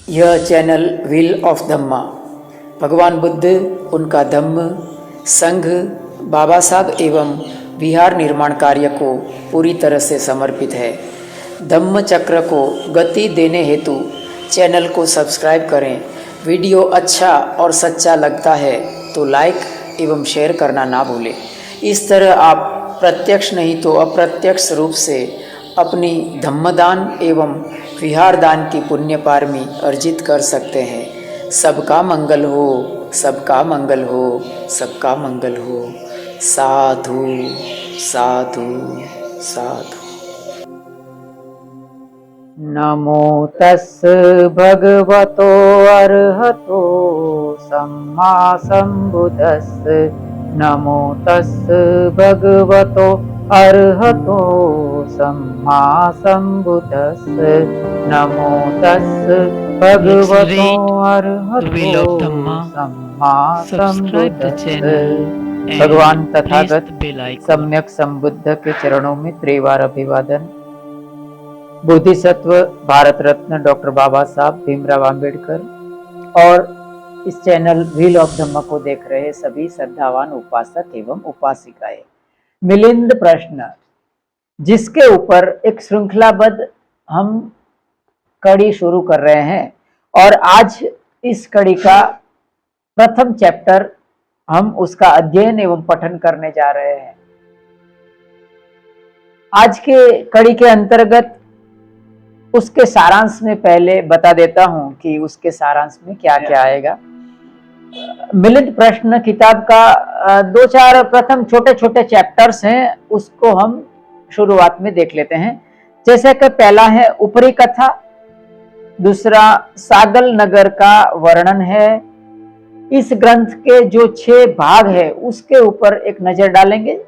यह channel wheel of धम्मा भगवान बुद्ध, उनका धम्म, संघ, बाबा साहब एवं विहार निर्माण कार्य को पूरी तरह से समर्पित है। धम्म चक्र को गति देने हेतु चैनल को सब्सक्राइब करें। वीडियो अच्छा और सच्चा लगता है तो लाइक एवं शेयर करना ना भूलें। इस तरह आप प्रत्यक्ष नहीं तो अप्रत्यक्ष रूप से अपनी धम्मदान एवं विहार दान की पुण्य पारमी अर्जित कर सकते हैं। सबका मंगल हो, सबका मंगल हो, सबका मंगल हो। साधु साधु साधु। नमो तस् भगवतो अरहतो सम्मा सम्बुद्धस्स। नमो तस् भगवतो अरहतो सम्मा सम्बुद्धस्स। नमो तस् भगवतो अरहतो सम्मा सम्बुद्धस्स। भगवान तथागत सम्यक संबुद्ध के चरणों में त्रिवार अभिवादन। बोधिसत्व भारत रत्न डॉक्टर बाबा साहब भीमराव अंबेडकर और इस चैनल व्हील ऑफ धम्मा को देख रहे सभी श्रद्धावान उपासक एवं उपासिकाएं। मिलिंद प्रश्न, जिसके ऊपर एक श्रृंखलाबद्ध हम कड़ी शुरू कर रहे हैं और आज इस कड़ी का प्रथम चैप्टर हम उसका अध्ययन एवं पठन करने जा रहे हैं। आज के कड़ी के अंतर्गत उसके सारांश में पहले बता देता हूं कि उसके सारांश में क्या क्या आएगा। मिलिंद प्रश्न किताब का दो चार प्रथम छोटे छोटे चैप्टर्स हैं, उसको हम शुरुआत में देख लेते हैं। जैसे कि पहला है ऊपरी कथा, दूसरा सागल नगर का वर्णन है। इस ग्रंथ के जो 6 भाग है उसके ऊपर एक नजर डालेंगे।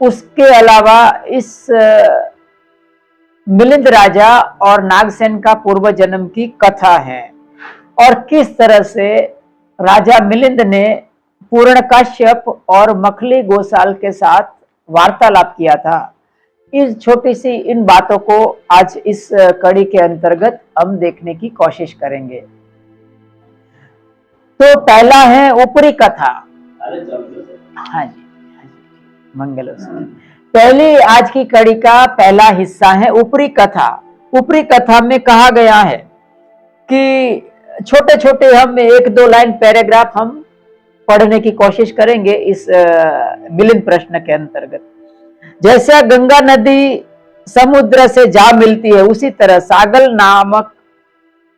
उसके अलावा इस मिलिंद राजा और नागसेन का पूर्व जन्म की कथा है और किस तरह से राजा मिलिंद ने पूर्ण काश्यप और मखली गोसाल के साथ वार्तालाप किया था। इस छोटी सी इन बातों को आज इस कड़ी के अंतर्गत हम देखने की कोशिश करेंगे। तो पहला है ऊपरी कथा। हाँ जी, मंगल हो। पहली आज की कड़ी का पहला हिस्सा है ऊपरी कथा। ऊपरी कथा में कहा गया है कि छोटे छोटे हम 1-2 लाइन पैराग्राफ हम पढ़ने की कोशिश करेंगे इस मिलिंद प्रश्न के अंतर्गत। जैसे गंगा नदी समुद्र से जा मिलती है, उसी तरह सागल नामक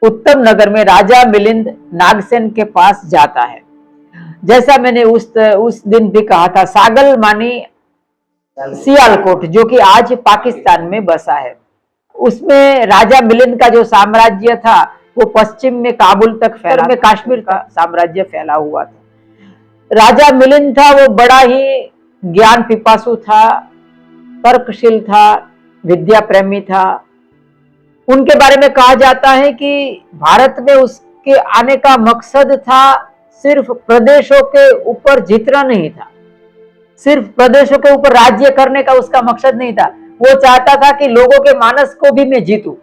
उत्तम नगर में राजा मिलिंद नागसेन के पास जाता है। जैसा मैंने उस दिन भी कहा था, सागल मानी सियालकोट, जो कि आज पाकिस्तान में बसा है। उसमें राजा मिलिंद का जो साम्राज्य था वो पश्चिम में काबुल तक फैला, में कश्मीर का साम्राज्य फैला हुआ था। राजा मिलिंद था वो बड़ा ही ज्ञान पिपासु था, तर्कशील था, विद्या प्रेमी था। उनके बारे में कहा जाता है कि भारत में उसके आने का मकसद था सिर्फ प्रदेशों के ऊपर जीतना नहीं था, सिर्फ प्रदेशों के ऊपर राज्य करने का उसका मकसद नहीं था। वो चाहता था कि लोगों के मानस को भी मैं जीतूं।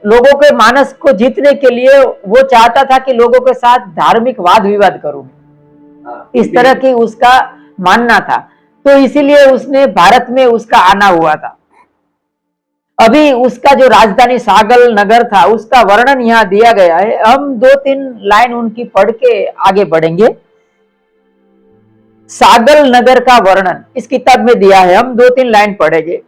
लोगों के मानस को जीतने के लिए वो चाहता था कि लोगों के साथ धार्मिक वाद विवाद करूं। इस तरह की उसका मानना था, तो इसीलिए उसने भारत में उसका आना हुआ था। अभी उसका जो राजधानी सागल नगर था उसका वर्णन यहाँ दिया गया है। हम 2-3 लाइन उनकी पढ़ के आगे बढ़ेंगे। सागल नगर का वर्णन इस किताब में दिया है, हम 2-3 लाइन पढ़ेंगे।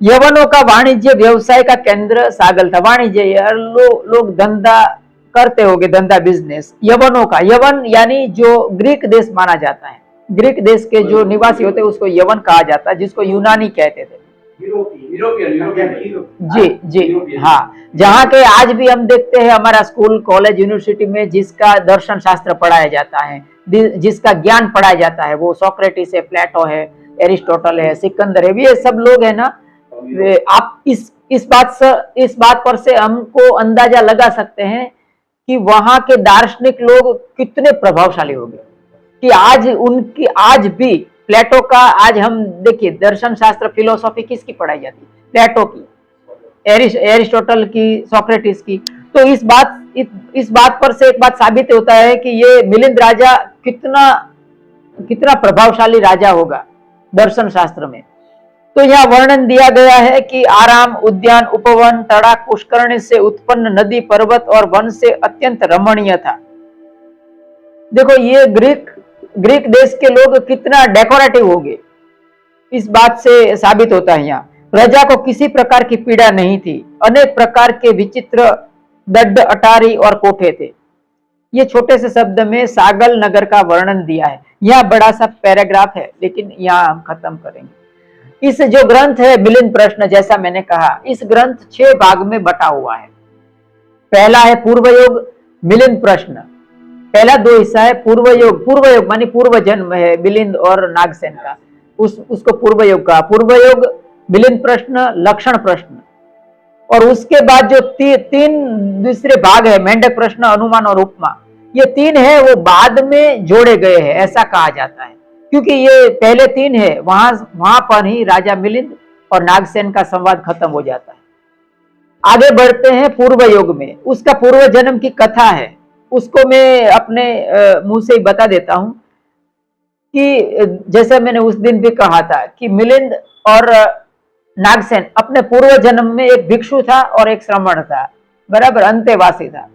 यवनों का वाणिज्य व्यवसाय का केंद्र सागल था। वाणिज्य लोग धंधा करते होंगे, धंधा बिजनेस। यवनों का, यवन यानी जो ग्रीक देश माना जाता है, ग्रीक देश के जो निवासी होते हैं उसको यवन कहा जाता है, जिसको यूनानी कहते थे। जी हाँ, जहाँ के आज भी हम देखते हैं हमारा स्कूल कॉलेज यूनिवर्सिटी में जिसका दर्शन शास्त्र पढ़ाया जाता है, जिसका ज्ञान पढ़ाया जाता है, वो सोक्रेटिस है, प्लेटो है, एरिस्टोटल है, सिकंदर है, ये सब लोग है ना। आप इस बात पर से हमको अंदाजा लगा सकते हैं कि वहां के दार्शनिक लोग कितने प्रभावशाली हो गए कि आज भी प्लेटो का, आज हम देखिए दर्शन शास्त्र फिलोसॉफी किसकी पढ़ाई जाती है? प्लेटो की, एरिस्टोटल की, सोक्रेटिस की। तो इस बात पर से एक बात साबित होता है कि ये मिलिंद राजा कितना प्रभावशाली राजा होगा दर्शन शास्त्र में। तो यह वर्णन दिया गया है कि आराम, उद्यान, उपवन, तड़ाक, पुष्करणी से उत्पन्न नदी, पर्वत और वन से अत्यंत रमणीय था। देखो ये ग्रीक देश के लोग कितना डेकोरेटिव हो गए, इस बात से साबित होता है। यहाँ प्रजा को किसी प्रकार की पीड़ा नहीं थी। अनेक प्रकार के विचित्र दड्ड, अटारी और कोठे थे। ये छोटे से शब्द में सागल नगर का वर्णन दिया है। यह बड़ा सा पैराग्राफ है, लेकिन यहाँ हम खत्म करेंगे। इस जो ग्रंथ है मिलिंद प्रश्न, जैसा मैंने कहा, इस ग्रंथ 6 भाग में बटा हुआ है। पहला है पूर्व योग मिलिंद प्रश्न, पहला 2 हिस्सा है। पूर्व योग मानी पूर्व जन्म है मिलिंद और नागसेन का, उसको पूर्व योग कहा। पूर्व योग, मिलिंद प्रश्न, लक्षण प्रश्न, और उसके बाद जो 3 दूसरे भाग है, मेंढक प्रश्न, अनुमान और उपमा, ये 3 है वो बाद में जोड़े गए हैं, ऐसा कहा जाता है। क्योंकि ये पहले 3 है, वहां पर ही राजा मिलिंद और नागसेन का संवाद खत्म हो जाता है। आगे बढ़ते हैं पूर्व योग में। उसका पूर्व जन्म की कथा है, उसको मैं अपने मुंह से ही बता देता हूं कि जैसे मैंने उस दिन भी कहा था कि मिलिंद और नागसेन अपने पूर्व जन्म में एक भिक्षु था और एक श्रमण था, बराबर, अंतेवासी था।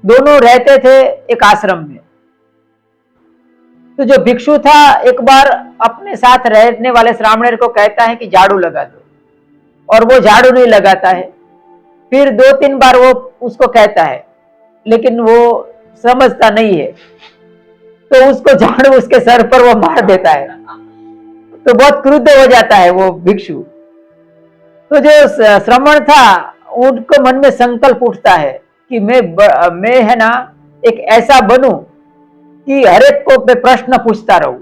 दोनों रहते थे एक आश्रम में। तो जो भिक्षु था एक बार अपने साथ रहने वाले श्रामणेर को कहता है कि झाड़ू लगा दो, और वो झाड़ू नहीं लगाता है। फिर 2-3 बार वो उसको कहता है, लेकिन वो समझता नहीं है, तो उसको झाड़ू उसके सर पर वो मार देता है। तो बहुत क्रुद्ध हो जाता है वो भिक्षु। तो जो श्रमण था उनको मन में संकल्प उठता है कि मैं है ना एक ऐसा बनूं कि हर एक को मैं प्रश्न पूछता रहूं।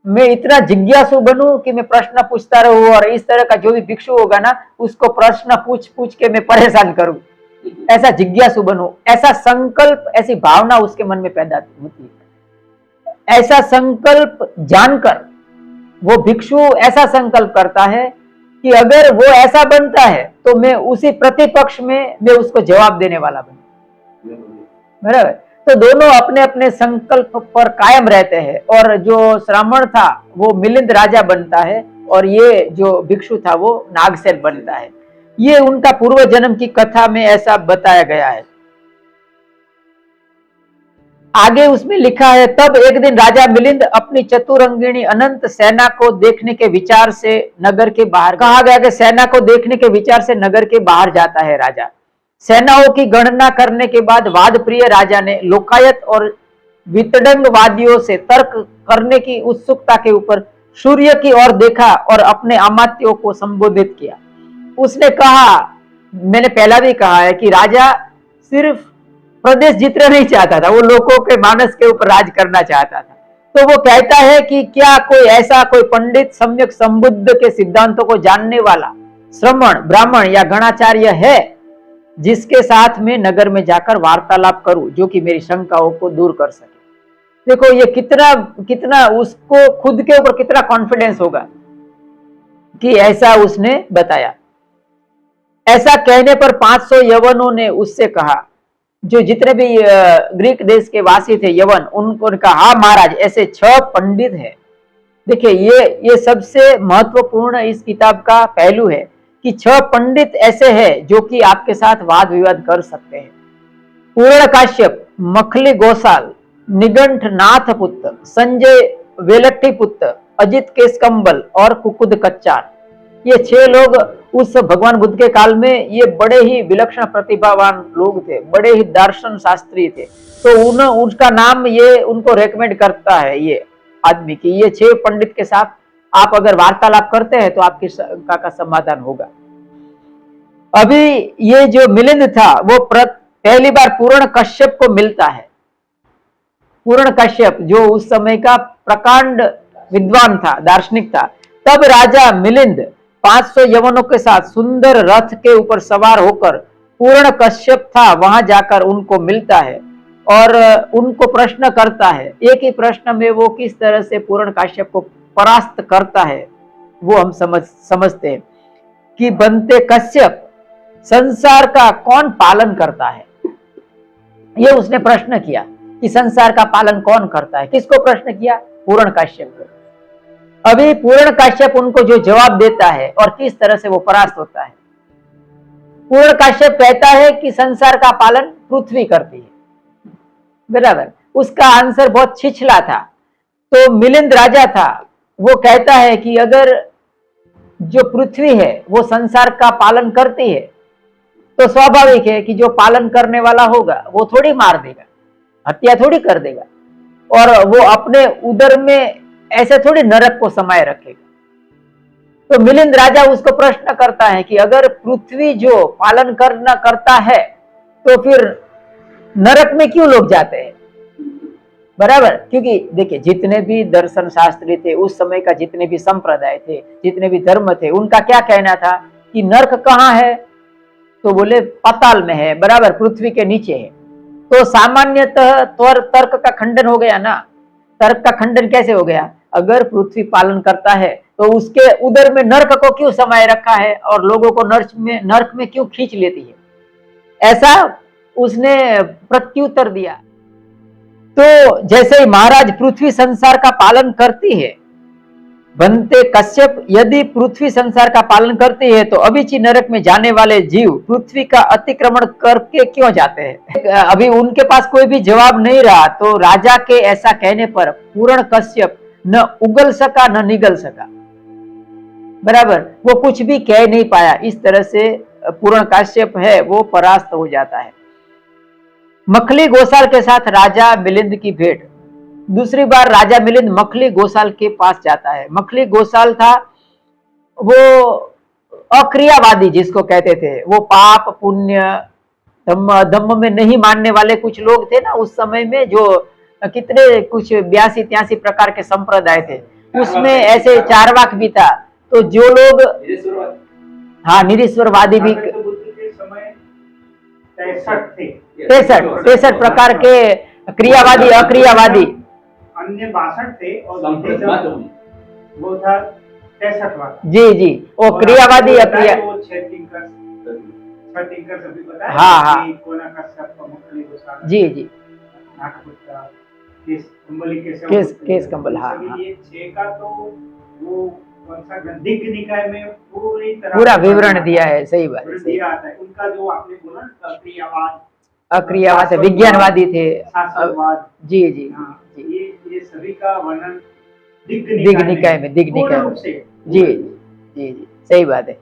मैं इतना जिज्ञासु बनूं कि मैं प्रश्न पूछता रहूं, और इस तरह का जो भी भिक्षु होगा ना उसको प्रश्न पूछ के मैं परेशान करूं, ऐसा जिज्ञासु बनूं। ऐसा संकल्प, ऐसी भावना उसके मन में पैदा होती है। ऐसा संकल्प जानकर वो भिक्षु ऐसा संकल्प करता है कि अगर वो ऐसा बनता है तो मैं उसी प्रतिपक्ष में मैं उसको जवाब देने वाला बनूं, बराबर। तो दोनों अपने अपने संकल्प पर कायम रहते हैं, और जो श्रामण था वो मिलिंद राजा बनता है, और ये जो भिक्षु था वो नागसेन बनता है। ये उनका पूर्व जन्म की कथा में ऐसा बताया गया है। आगे उसमें लिखा है, तब एक दिन राजा मिलिंद अपनी चतुरंगिणी अनंत सेना को देखने के विचार से नगर के बाहर, कहा गया कि सेना को देखने के विचार से नगर के बाहर जाता है राजा। सेनाओं की गणना करने के बाद वाद प्रिय राजा ने लोकायत और वितडंगवादियों से तर्क करने की उत्सुकता के ऊपर सूर्य की ओर देखा और अपने अमात्यों को संबोधित किया। उसने कहा, मैंने पहला भी कहा है कि राजा सिर्फ प्रदेश जीतना नहीं चाहता था, वो लोगों के मानस के ऊपर राज करना चाहता था। तो वो कहता है कि क्या कोई पंडित सम्यक संबुद्ध के सिद्धांतों को जानने वाला श्रमण, ब्राह्मण या गणाचार्य है जिसके साथ में नगर में जाकर वार्तालाप करूं, जो कि मेरी शंकाओं को दूर कर सके। देखो ये कितना उसको खुद के ऊपर कितना कॉन्फिडेंस होगा कि ऐसा उसने बताया। ऐसा कहने पर 500 यवनों ने उससे कहा, जो जितने भी ग्रीक देश के वासी थे यवन, उनको कहा, हाँ महाराज, ऐसे 6 पंडित हैं। देखिए ये सबसे महत्वपूर्ण इस किताब का पहलू है कि 6 पंडित ऐसे हैं जो कि आपके साथ वाद विवाद कर सकते हैं। पूर्ण काश्यप, मखली गोसाल, निगंठ नाथ पुत्र, संजय वेलट्टी पुत्र, अजित केशकंबल और कुकुद कच्चार, ये 6 लोग उस भगवान बुद्ध के काल में ये बड़े ही विलक्षण प्रतिभावान लोग थे, बड़े ही दर्शन शास्त्री थे। तो उसका नाम ये उनको रेकमेंड करता है ये आदमी की, ये 6 पंडित के साथ आप अगर वार्तालाप करते हैं तो आपकी शंका का समाधान होगा। अभी ये जो मिलिंद था वो पहली बार पूर्ण कश्यप को मिलता है। पूर्ण कश्यप जो उस समय का प्रकांड विद्वान था, दार्शनिक था। तब राजा मिलिंद 500 यवनों के साथ सुंदर रथ के ऊपर सवार होकर, पूर्ण कश्यप था वहां जाकर उनको मिलता है और उनको प्रश्न करता है। एक ही प्रश्न में वो किस तरह से पूर्ण कश्यप को परास्त करता है वो हम समझते हैं कि बनते कश्यप, संसार का कौन पालन करता है? ये उसने प्रश्न किया कि संसार का पालन कौन करता है। किसको प्रश्न किया? पूर्ण काश्यप को। अभी पूर्ण काश्यप उनको जो जवाब देता है और किस तरह से वो परास्त होता है। पूर्ण काश्यप कहता है कि संसार का पालन पृथ्वी करती है, बराबर। उसका आंसर बहुत छिछला था। तो मिलिंद राजा था, वो कहता है कि अगर जो पृथ्वी है वो संसार का पालन करती है तो स्वाभाविक है कि जो पालन करने वाला होगा वो थोड़ी मार देगा, हत्या थोड़ी कर देगा, और वो अपने उदर में ऐसे थोड़ी नरक को समाये रखेगा। तो मिलिंद राजा उसको प्रश्न करता है कि अगर पृथ्वी जो पालन करता है तो फिर नरक में क्यों लोग जाते हैं, बराबर। क्योंकि देखिए, जितने भी दर्शन शास्त्री थे उस समय का, जितने भी संप्रदाय थे, जितने भी धर्म थे, उनका क्या कहना था कि नरक कहाँ है? तो बोले पाताल में है, बराबर, पृथ्वी के नीचे है। तो सामान्यतः तर्क का खंडन हो गया ना। तर्क का खंडन कैसे हो गया? अगर पृथ्वी पालन करता है तो उसके उदर में नर्क को क्यों समाये रखा है और लोगों को नर्क में क्यों खींच लेती है? ऐसा उसने प्रत्युत्तर दिया। तो जैसे ही महाराज पृथ्वी संसार का पालन करती है, बनते कश्यप, यदि पृथ्वी संसार का पालन करती है तो अभिची नरक में जाने वाले जीव पृथ्वी का अतिक्रमण करके क्यों जाते हैं? अभी उनके पास कोई भी जवाब नहीं रहा। तो राजा के ऐसा कहने पर पूर्ण कश्यप न उगल सका न निगल सका, बराबर। वो कुछ भी कह नहीं पाया। इस तरह से पूर्ण काश्यप है वो परास्त हो जाता है। मखली गोसाल के साथ राजा मिलिंद की भेंट। दूसरी बार राजा मिलिंद मखली गोसाल के पास जाता है। मखली गोसाल था वो अक्रियावादी जिसको कहते थे, वो पाप पुण्य धम्म में नहीं मानने वाले कुछ लोग थे ना उस समय में, जो कितने कुछ 82-83 प्रकार के संप्रदाय थे, उसमें ऐसे चारवाक भी था। तो जो लोग, हाँ, निरीश्वरवादी भी 63 प्रकार के क्रियावादी, अक्रियावादी, अन्य 62 थे और वो था 63 वाला। जी जी, वो क्रियावादी अक्रिया, वो 6 तिंकर सभी बताया। हाँ, कोना का सब मखली गोसाल, जी जी, केस कंबल, हाँ, ये 6 का तो वो कौन सा दिग्ग निकाय में पूरा विवरण दिया है। सही बात है, दिया आता है। उनका जो आपने बोला अक्रियावाद, विज्ञानवादी थे, जी जी, हाँ, ये सभी का वर्णन दिग्ग निकाय में, दिग्ग निकाय, जी जी जी, सही बात है।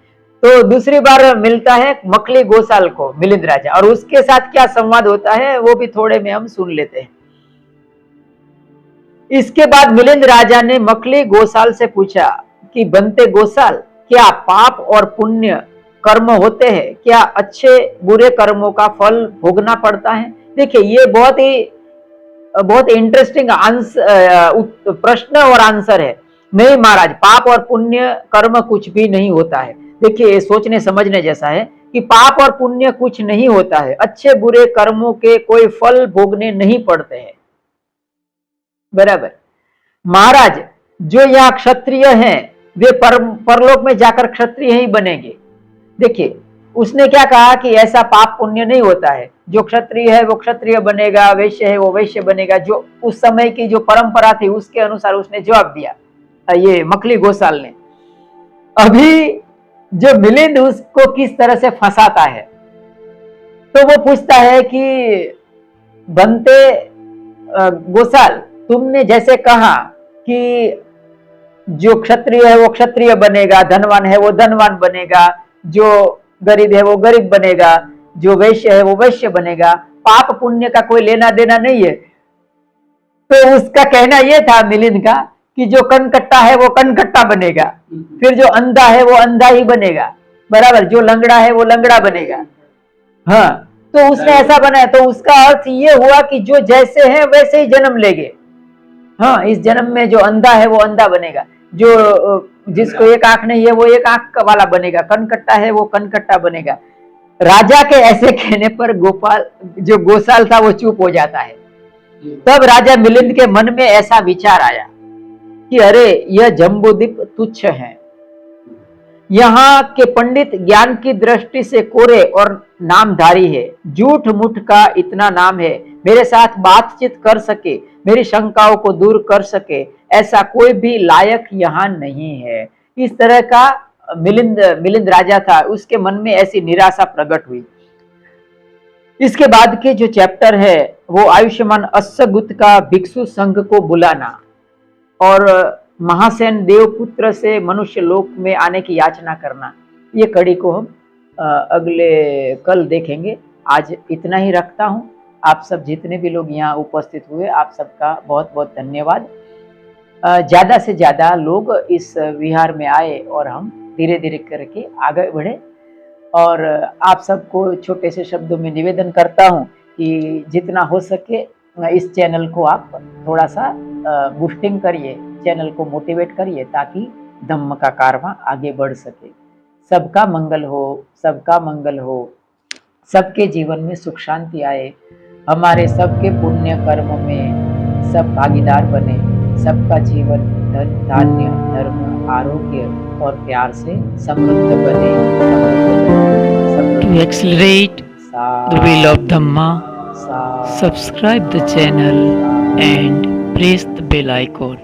तो दूसरी बार मिलता है मखली गोसाल को मिलिंद राजा, और उसके साथ क्या संवाद होता है वो भी थोड़े में हम सुन लेते हैं। इसके बाद मिलिंद राजा ने मखली गोसाल से पूछा कि बनते गोसाल, क्या पाप और पुण्य कर्म होते हैं? क्या अच्छे बुरे कर्मों का फल भोगना पड़ता है? देखिए, ये बहुत इंटरेस्टिंग प्रश्न और आंसर है। नहीं महाराज, पाप और पुण्य कर्म कुछ भी नहीं होता है। देखिए, सोचने समझने जैसा है कि पाप और पुण्य कुछ नहीं होता है, अच्छे बुरे कर्मों के कोई फल भोगने नहीं पड़ते हैं, बराबर। महाराज, जो यहाँ क्षत्रिय हैं वे परलोक में जाकर क्षत्रिय ही बनेंगे। देखिए, उसने क्या कहा कि ऐसा पाप पुण्य नहीं होता है, जो क्षत्रिय है वो क्षत्रिय बनेगा, वैश्य है वो वैश्य बनेगा। जो उस समय की जो परंपरा थी उसके अनुसार उसने जवाब दिया, ये मखली गोसाल ने। अभी जो मिलिंद उसको किस तरह से फंसाता है, तो वो पूछता है कि बनते गोसाल, तुमने जैसे कहा कि जो क्षत्रिय है वो क्षत्रिय बनेगा, धनवान है वो धनवान बनेगा, जो गरीब है वो गरीब बनेगा, जो वैश्य है वो वैश्य बनेगा, पाप पुण्य का कोई लेना देना नहीं है। तो उसका कहना यह था मिलिंद का कि जो कनकट्टा है वो कनकट्टा बनेगा, फिर जो अंधा है वो अंधा ही बनेगा, बराबर, जो लंगड़ा है वो लंगड़ा बनेगा। हाँ, तो उसने ऐसा बनाया। तो उसका अर्थ ये हुआ कि जो जैसे है वैसे ही जन्म लेंगे। हाँ, इस जन्म में जो अंधा है वो अंधा बनेगा, जो जिसको एक आंख नहीं है वो एक आंख वाला बनेगा, कनकट्टा है वो कनकट्टा बनेगा। राजा के ऐसे कहने पर जो गोसाल था वो चुप हो जाता है। तब राजा मिलिंद के मन में ऐसा विचार आया कि अरे, यह जम्बूद्वीप तुच्छ है, यहाँ के पंडित ज्ञान की दृष्टि से कोरे और नामधारी है। झूठ मूठ का इतना नाम है, मेरे साथ बातचीत कर सके, मेरी शंकाओं को दूर कर सके, ऐसा कोई भी लायक यहाँ नहीं है। इस तरह का मिलिंद राजा था, उसके मन में ऐसी निराशा प्रकट हुई। इसके बाद के जो चैप्टर है वो आयुष्मान अस्सगुत का भिक्षु संघ को बुलाना और महासेन देवपुत्र से मनुष्य लोक में आने की याचना करना, ये कड़ी को हम अगले कल देखेंगे। आज इतना ही रखता हूँ। आप सब जितने भी लोग यहाँ उपस्थित हुए, आप सबका बहुत बहुत धन्यवाद। ज़्यादा से ज़्यादा लोग इस विहार में आए और हम धीरे धीरे करके आगे बढ़े। और आप सबको छोटे से शब्दों में निवेदन करता हूँ कि जितना हो सके इस चैनल को आप थोड़ा सा बूस्टिंग करिए, चैनल को मोटिवेट करिए ताकि धम्म का कारवां आगे बढ़ सके। सबका मंगल हो, सबका मंगल हो, सबके जीवन में सुख शांति आए, हमारे सबके पुण्य कर्म में सब भागीदार बने, सबका जीवन धन धान्य धर्म आरोग्य और प्यार से समृद्ध बने। To accelerate the wheel of Dhamma, subscribe the channel and press the bell icon.